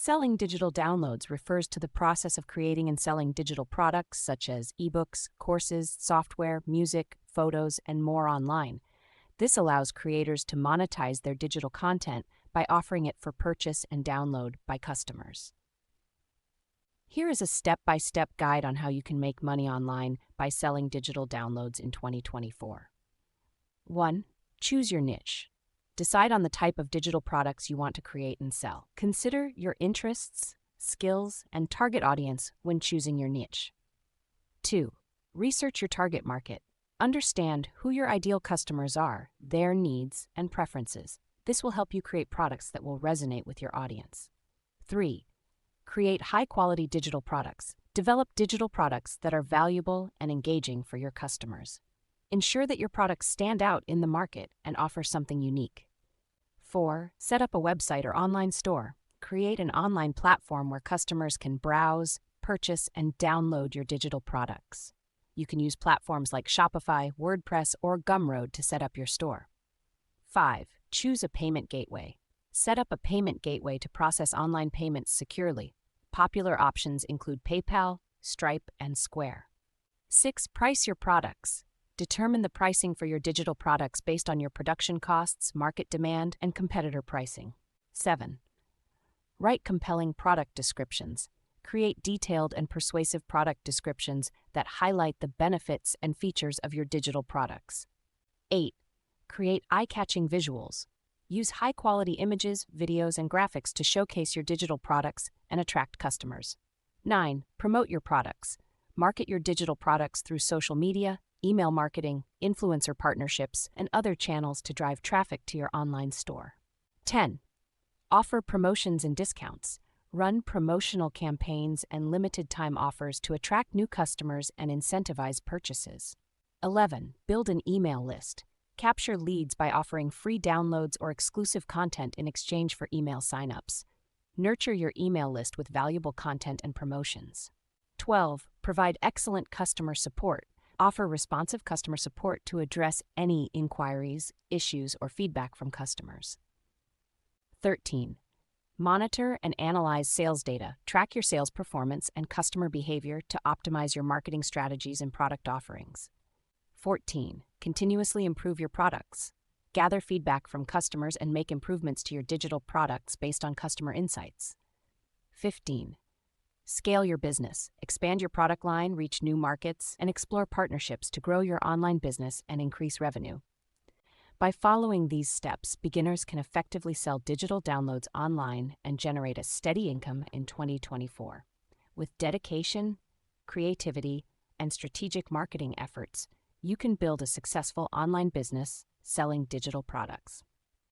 Selling digital downloads refers to the process of creating and selling digital products such as ebooks, courses, software, music, photos, and more online. This allows creators to monetize their digital content by offering it for purchase and download by customers. Here is a step-by-step guide on how you can make money online by selling digital downloads in 2024. 1. Choose your niche. Decide on the type of digital products you want to create and sell. Consider your interests, skills, and target audience when choosing your niche. 2. Research your target market. Understand who your ideal customers are, their needs, and preferences. This will help you create products that will resonate with your audience. 3. Create high-quality digital products. Develop digital products that are valuable and engaging for your customers. Ensure that your products stand out in the market and offer something unique. 4. Set up a website or online store. Create an online platform where customers can browse, purchase, and download your digital products. You can use platforms like Shopify, WordPress, or Gumroad to set up your store. 5. Choose a payment gateway. Set up a payment gateway to process online payments securely. Popular options include PayPal, Stripe, and Square. 6. Price your products. Determine the pricing for your digital products based on your production costs, market demand, and competitor pricing. 7. Write compelling product descriptions. Create detailed and persuasive product descriptions that highlight the benefits and features of your digital products. 8. Create eye-catching visuals. Use high-quality images, videos, and graphics to showcase your digital products and attract customers. 9. Promote your products. Market your digital products through social media, email marketing, influencer partnerships, and other channels to drive traffic to your online store. 10. Offer promotions and discounts. Run promotional campaigns and limited-time offers to attract new customers and incentivize purchases. 11. Build an email list. Capture leads by offering free downloads or exclusive content in exchange for email signups. Nurture your email list with valuable content and promotions. 12. Provide excellent customer support. Offer responsive customer support to address any inquiries, issues, or feedback from customers. 13. Monitor and analyze sales data. Track your sales performance and customer behavior to optimize your marketing strategies and product offerings. 14. Continuously improve your products. Gather feedback from customers and make improvements to your digital products based on customer insights. 15. Scale your business. Expand your product line, reach new markets, and explore partnerships to grow your online business and increase revenue. By following these steps, beginners can effectively sell digital downloads online and generate a steady income in 2024. With dedication, creativity, and strategic marketing efforts, you can build a successful online business selling digital products.